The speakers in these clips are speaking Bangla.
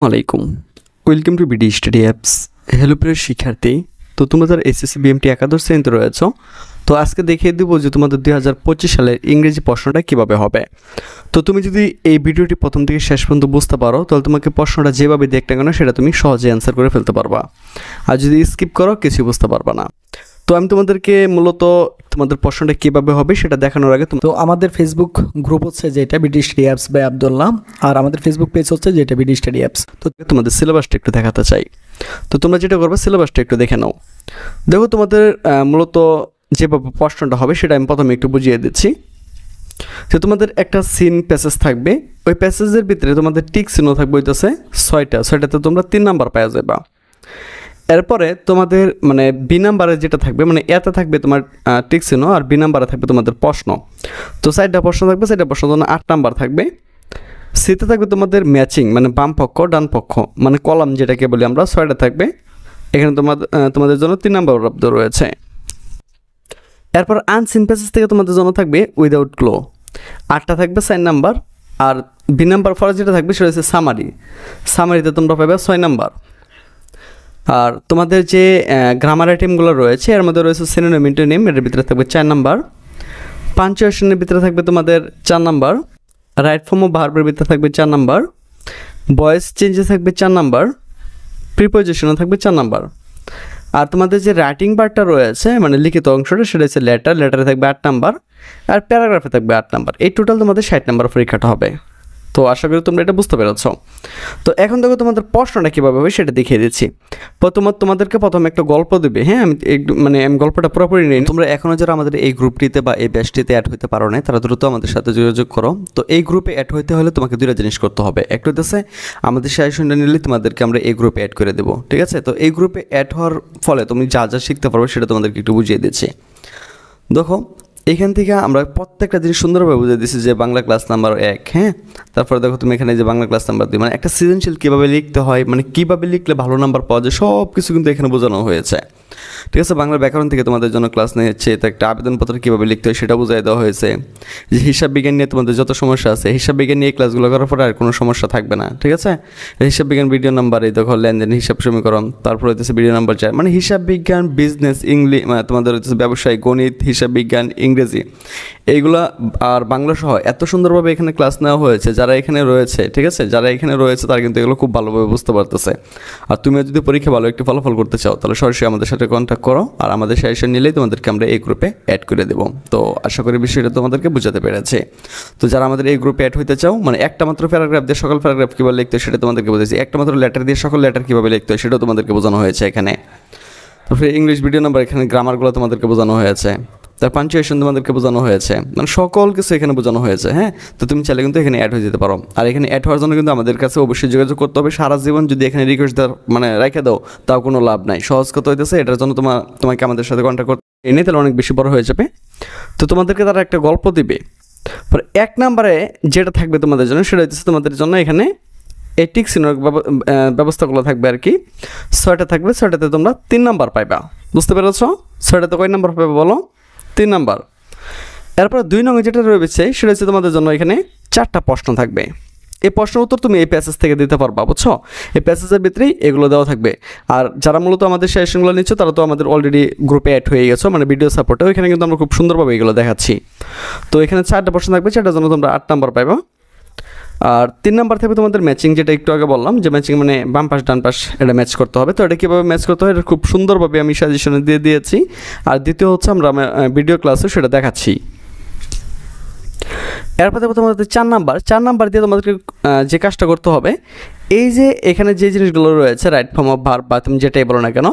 আলাইকুম welcome to BD study apps. Hello প্রিয় শিক্ষার্থী, তো তোমরা যারা এসএসসি বিএমটি একাদশ শ্রেণীতে রয়েছ, তো আজকে দেখিয়ে দেবো যে তোমাদের 2025 সালের ইংরেজি প্রশ্নটা কীভাবে হবে। তো তুমি যদি এই ভিডিওটি প্রথম থেকে শেষ পর্যন্ত বুঝতে পারো, তাহলে তোমাকে প্রশ্নটা যেভাবে দেখতে কেন সেটা তুমি সহজে অ্যান্সার করে ফেলতে পারবা। আর যদি স্কিপ করো কিছুই বুঝতে পারবা না। তো আমি তোমাদেরকে মূলত তোমাদের প্রশ্নটা কীভাবে হবে সেটা দেখানোর আগে তো আমাদের ফেসবুক গ্রুপ হচ্ছে যেটা BD study apps by Abdullah, আর আমাদের ফেসবুক পেজ হচ্ছে যেটা বিডি স্টাডি অ্যাপস। তো তোমাদের সিলেবাসটা একটু দেখাতে চাই। তো তোমরা যেটা করবে সিলেবাসটা একটু দেখে নাও। দেখো তোমাদের মূলত যেভাবে প্রশ্নটা হবে সেটা আমি প্রথমে একটু বুঝিয়ে দিচ্ছি। যে তোমাদের একটা সিন প্যাসেজ থাকবে, ওই প্যাসেজের ভিতরে তোমাদের টিক চিহ্ন থাকবে হইতেছে 6টাতে তোমরা 3 নাম্বার পাওয়া যাবে। এরপরে তোমাদের মানে বি নাম্বারে যেটা থাকবে, মানে এতে থাকবে তোমার টিক চিহ্ন, আর বি নাম্বারে থাকবে তোমাদের প্রশ্ন। তো 4টা প্রশ্ন থাকবে, 4টা প্রশ্ন জন্য 8 নাম্বার থাকবে। সিতে থাকবে তোমাদের ম্যাচিং, মানে বাম পক্ষ ডান পক্ষ, মানে কলাম যেটাকে বলি আমরা, 6টা থাকবে। এখানে তোমাদের জন্য 3 নাম্বার উপলব্ধ রয়েছে। এরপর আনসিন প্যাসেজ থেকে তোমাদের জন্য থাকবে উইদাউট ক্লো, 8টা থাকবে 4 নাম্বার। আর বি নাম্বার ফলে যেটা থাকবে সেটা হচ্ছে সামারিতে তোমরা পাবে 6 নাম্বার। আর তোমাদের যে গ্রামার আইটেমগুলো রয়েছে এর মধ্যে রয়েছে সিনোনিম অ্যান্টোনিম, এর ভিতরে থাকবে 4 নাম্বার। পাঞ্চুয়েশনের ভিতরে থাকবে তোমাদের 4 নাম্বার। রাইট ফর্ম অফ ভার্বের ভিতরে থাকবে 4 নাম্বার। ভয়েস চেঞ্জে থাকবে 4 নাম্বার। প্রিপোজিশনে থাকবে 4 নাম্বার। আর তোমাদের যে রাইটিং পার্টটা রয়েছে, মানে লিখিত অংশটা, সেটা হচ্ছে লেটারে থাকবে 8 নাম্বার। আর প্যারাগ্রাফে থাকবে 8 নাম্বার। এই টোটাল তোমাদের 60 নাম্বার পরীক্ষাটা হবে। তো আশা করি তোমরা এটা বুঝতে পেরেছ। তো এখন দেখো তোমাদের প্রশ্নটা কীভাবে হবে সেটা দেখিয়ে দিচ্ছি। তোমাদেরকে প্রথমে একটা গল্প দেবে। হ্যাঁ, আমি গল্পটা পুরোপুরি নেই। তোমরা এখনও যারা আমাদের এই গ্রুপটিতে বা এই ব্যাচটিতে অ্যাড হতে পারো না, তারা দ্রুত আমাদের সাথে যোগাযোগ করো। তো এই গ্রুপে অ্যাড হতে হলে তোমাকে 2টা জিনিস করতে হবে। একটা হচ্ছে আমাদের সাজেশনটা নিলে তোমাদেরকে আমরা এই গ্রুপে অ্যাড করে দেবো, ঠিক আছে? তো এই গ্রুপে অ্যাড হওয়ার ফলে তুমি যা যা শিখতে পারবে সেটা তোমাদেরকে একটু বুঝিয়ে দিচ্ছি। দেখো এখান থেকে আমরা প্রত্যেকটা জিনিস সুন্দরভাবে বুঝিয়ে দিচ্ছি, যে বাংলা ক্লাস নাম্বার 1, হ্যাঁ। তারপরে দেখো তুমি এখানে যে বাংলা ক্লাস নাম্বার 2, মানে একটা সৃজনশীল কীভাবে লিখতে হয়, মানে কীভাবে লিখলে ভালো নাম্বার পাওয়া যায়, সব কিছু কিন্তু এখানে বোঝানো হয়েছে, ঠিক আছে? বাংলা ব্যাকরণ থেকে তোমাদের জন্য ক্লাস নিয়েছে। তো একটা আবেদনপত্র কীভাবে লিখতে হয় সেটা বুঝিয়ে দেওয়া হয়েছে। যে হিসাব বিজ্ঞান নিয়ে তোমাদের যত সমস্যা আছে, হিসাব বিজ্ঞান নিয়ে ক্লাসগুলো করার পরে আর কোনো সমস্যা থাকবে না, ঠিক আছে? হিসাব বিজ্ঞান ভিডিও নাম্বার, এই দেখো লেনদেন, হিসাব সমীকরণ, তারপর হচ্ছে ভিডিও নাম্বার 4, মানে হিসাব বিজ্ঞান, বিজনেস, ইংলিশ, তোমাদের হচ্ছে ব্যবসায়, গণিত, হিসাব বিজ্ঞান, ইংরেজি, এইগুলা আর বাংলা সহ এত সুন্দরভাবে এখানে ক্লাস নেওয়া হয়েছে। যারা এখানে রয়েছে, ঠিক আছে, যারা এখানে রয়েছে তারা কিন্তু এগুলো খুব ভালোভাবে বুঝতে পারতেছে। আর তুমিও যদি পরীক্ষা ভালো একটি ফলাফল করতে চাও, তাহলে সরাসরি আমাদের সাথে কন্ট্যাক্ট করো। আর আমাদের সাজেশন নিলেই তোমাদেরকে আমরা এই গ্রুপে অ্যাড করে দেবো। তো আশা করি বিষয়টা তোমাদেরকে বোঝাতে পেরেছে। তো যারা আমাদের এই গ্রুপে অ্যাড হতে চাও, মানে একটা মাত্র প্যারাগ্রাফ দিয়ে সকল প্যারাগ্রাফ কীভাবে লিখতে হয় সেটা তোমাদেরকে বোঝাচ্ছি। একটা মাত্র লেটার দিয়ে সকল লেটার কীভাবে লিখতে হয় সেটাও তোমাদেরকে বোঝানো হয়েছে এখানে। তারপরে ইংলিশ ভিডিও নাম্বার, এখানে গ্রামারগুলো তোমাদেরকে বোঝানো হয়েছে। তার পাঞ্চুয়েশন তোমাদেরকে বোঝানো হয়েছে, মানে সকল কিছু এখানে বোঝানো হয়েছে, হ্যাঁ। তো তুমি চাইলে কিন্তু এখানে অ্যাড হয়ে যেতে পারো। আর এখানে অ্যাড হওয়ার জন্য কিন্তু আমাদের কাছে অবশ্যই যোগাযোগ করতে হবে। সারা জীবন যদি এখানে রিকোয়েস্ট মানে রেখে দাও, তাও কোনো লাভ নাই। সহজ কথা হইতেছে এটার জন্য তোমাকে আমাদের সাথে কন্ট্যাক্ট করতে এনে, তাহলে অনেক বেশি বড় হয়ে যাবে। তো তোমাদেরকে তারা একটা গল্প দিবে। 1 নাম্বারে যেটা থাকবে তোমাদের জন্য সেটা হচ্ছে তোমাদের জন্য এখানে এই টিক চিহ্নের ব্যবস্থাগুলো থাকবে আর কি। 6টা থাকবে, 6টাতে তোমরা 3 নাম্বার পাইবা। বুঝতে পেরেছ? 6টাতে কয় নাম্বার পাবে বলো? 3 নাম্বার। এরপর 2 নং যেটা রয়েছে সেটা হচ্ছে তোমাদের জন্য এখানে 4টা প্রশ্ন থাকবে। এই প্রশ্নের উত্তর তুমি এই প্যাসেজ থেকে দিতে পারবা, বুঝছো? এই প্যাসেজের ভিতরেই এগুলো দেওয়া থাকবে। আর যারা মূলত আমাদের সাজেশনগুলো নিচ্ছ তারা তো আমাদের অলরেডি গ্রুপে অ্যাড হয়ে গেছো, মানে ভিডিও সাপোর্টে। ওইখানে কিন্তু আমরা খুব সুন্দরভাবে এগুলো দেখাচ্ছি। তো এখানে 4টা প্রশ্ন থাকবে, 4টার জন্য তোমরা 8 নাম্বার পাইবা। আর 3 নাম্বার থাকবে তোমাদের ম্যাচিং, যেটা একটু আগে বললাম যে ম্যাচিং মানে বাম পাশ ডান পাশ এটা ম্যাচ করতে হবে। তো এটা কীভাবে ম্যাচ করতে হয় এটা খুব সুন্দরভাবে আমি সাজেশনে দিয়ে দিয়েছি। আর দ্বিতীয় হচ্ছে আমরা ভিডিও ক্লাসে সেটা দেখাচ্ছি। এরপর দেখো তোমাদের 4 নাম্বার দিয়ে তোমাদেরকে যে কাজটা করতে হবে, এই যে এখানে যে জিনিসগুলো রয়েছে রাইট ফর্ম অফ ভার্ব বা তুমি যেটাই বলো না কেন,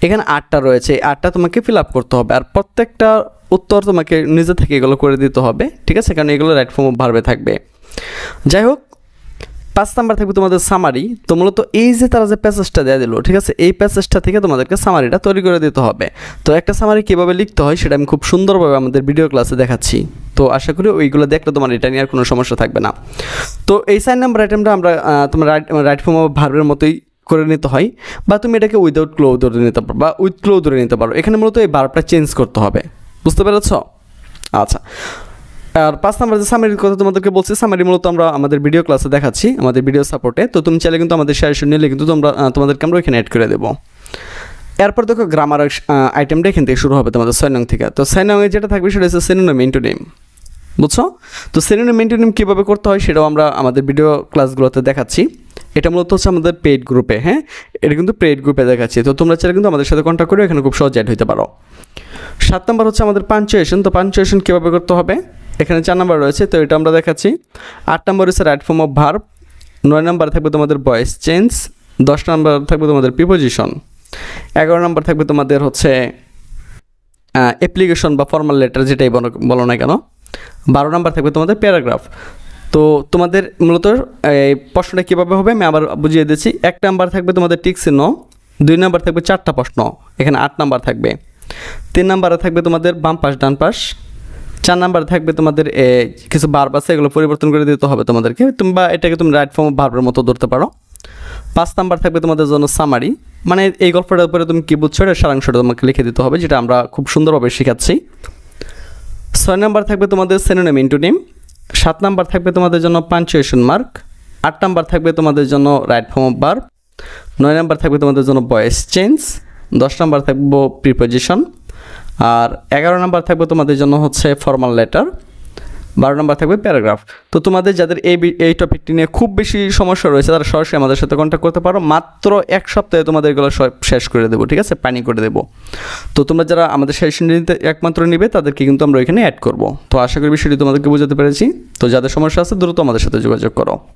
এখানে 8টা রয়েছে। এই 8টা তোমাকে ফিল আপ করতে হবে। আর প্রত্যেকটা উত্তর তোমাকে নিজে থেকে এগুলো করে দিতে হবে, ঠিক আছে? কারণ এগুলো রাইট ফর্ম অফ ভার্বে থাকবে। যাই হোক, 5 নাম্বার থাকবে তোমাদের সামারি। তো মূলত এই যে তারা যে প্যাসেজটা দেওয়া দিল, ঠিক আছে, এই প্যাসেজটা থেকে তোমাদেরকে সামারিটা তৈরি করে দিতে হবে। তো একটা সামারি কীভাবে লিখতে হয় সেটা আমি খুব সুন্দরভাবে আমাদের ভিডিও ক্লাসে দেখাচ্ছি। তো আশা করি ওইগুলো দেখলে তোমার এটা নিয়ে আর কোনো সমস্যা থাকবে না। তো এই 4 নাম্বার আইটেমটা আমরা তোমার রাইট ফর্ম অফ ভার্বের মতোই করে নিতে হয়, বা তুমি এটাকে উইদাউট ক্লো ধরে নিতে পারো বা উইথ ক্লো ধরে নিতে পারো। এখানে মূলত এই ভার্বটা চেঞ্জ করতে হবে। বুঝতে পেরেছ? আচ্ছা, আর 5 নাম্বার যে সামারির কথা তোমাদেরকে বলছি, সামারি মূলত আমরা আমাদের ভিডিও ক্লাসে দেখাচ্ছি, আমাদের ভিডিও সাপোর্টে। তো তুমি চাইলে কিন্তু আমাদের সাজেশন নিলে কিন্তু তোমাদেরকে আমরা ওইখানে অ্যাড করে দেবো। এরপর দেখো গ্রামার আইটেমটা এখান থেকে শুরু হবে তোমাদের 6 নং থেকে। তো 6 নং এ যেটা থাকবে সেটা হচ্ছে সিনোনিম অ্যান্টোনিম, বুঝছো? তো সিনোনিম অ্যান্টোনিম কীভাবে করতে হয় সেটাও আমরা আমাদের ভিডিও ক্লাসগুলোতে দেখাচ্ছি। এটা মূলত হচ্ছে আমাদের পেইড গ্রুপে, হ্যাঁ, এটা কিন্তু পেইড গ্রুপে দেখাচ্ছি। তো তোমরা চাইলে কিন্তু আমাদের সাথে কন্ট্যাক্ট করে এখানে খুব সহজে অ্যাড হতে পারো। 7 নাম্বার হচ্ছে আমাদের পাঞ্চুয়েশন। তো পাঞ্চুয়েশন কীভাবে করতে হবে, এখানে 4 নাম্বার রয়েছে, তো এটা আমরা দেখাচ্ছি। 8 নাম্বার হচ্ছে right form of verb, 9 number থাকবে তোমাদের ভয়েস চেঞ্জ, 10 নাম্বার থাকবে তোমাদের প্রিপোজিশন, 11 নাম্বার থাকবে তোমাদের হচ্ছে অ্যাপ্লিকেশন বা ফর্মাল লেটার যেটাই বলো না কেন, 12 নাম্বার থাকবে তোমাদের প্যারাগ্রাফ। তো তোমাদের মূলত এই প্রশ্নটা কীভাবে হবে আমি আবার বুঝিয়ে দিচ্ছি। 1 নাম্বার থাকবে তোমাদের টিক চিহ্ন, 2 নাম্বার থাকবে 4টা প্রশ্ন, এখানে 8 নাম্বার থাকবে, 3 নাম্বারে থাকবে তোমাদের বাম পাশ ডান পাশ, 4 নাম্বারে থাকবে তোমাদের কিছু ভার্ব আছে, এগুলো পরিবর্তন করে দিতে হবে তোমাদেরকে, বা এটাকে তুমি রাইট ফর্ম অফ ভার্বের মতো ধরতে পারো। 5 নাম্বার থাকবে তোমাদের জন্য সামারি, মানে এই গল্পটার উপরে তুমি কী বুঝছো এটা সারাংশটা তোমাকে লিখে দিতে হবে, যেটা আমরা খুব সুন্দরভাবে শেখাচ্ছি। 6 নাম্বার থাকবে তোমাদের সিনোনিম অ্যান্টোনিম, 7 নাম্বার থাকবে তোমাদের জন্য পাঞ্চুয়েশন মার্ক, 8 নাম্বার থাকবে তোমাদের জন্য right form of verb, 9 number থাকবে তোমাদের জন্য ভয়েস চেঞ্জ, 10 নাম্বার থাকবে প্রিপোজিশন, আর 11 নাম্বার থাকবে তোমাদের জন্য হচ্ছে ফর্মাল লেটার, 12 নাম্বার থাকবে প্যারাগ্রাফ। তো তোমাদের যাদের এই টপিকটি নিয়ে খুব বেশি সমস্যা রয়েছে তারা সরাসরি আমাদের সাথে কন্ট্যাক্ট করতে পারো, মাত্র 1 সপ্তাহে তোমাদের এগুলো সব শেষ করে দেবো, ঠিক আছে, পানি করে দেবো। তো তোমরা যারা আমাদের সেশন নিতে একমাত্র নিবে তাদেরকে কিন্তু আমরা ওইখানে অ্যাড করবো। তো আশা করি বিষয়টি তোমাদেরকে বোঝাতে পেরেছি। তো যাদের সমস্যা আছে দ্রুত আমাদের সাথে যোগাযোগ করো।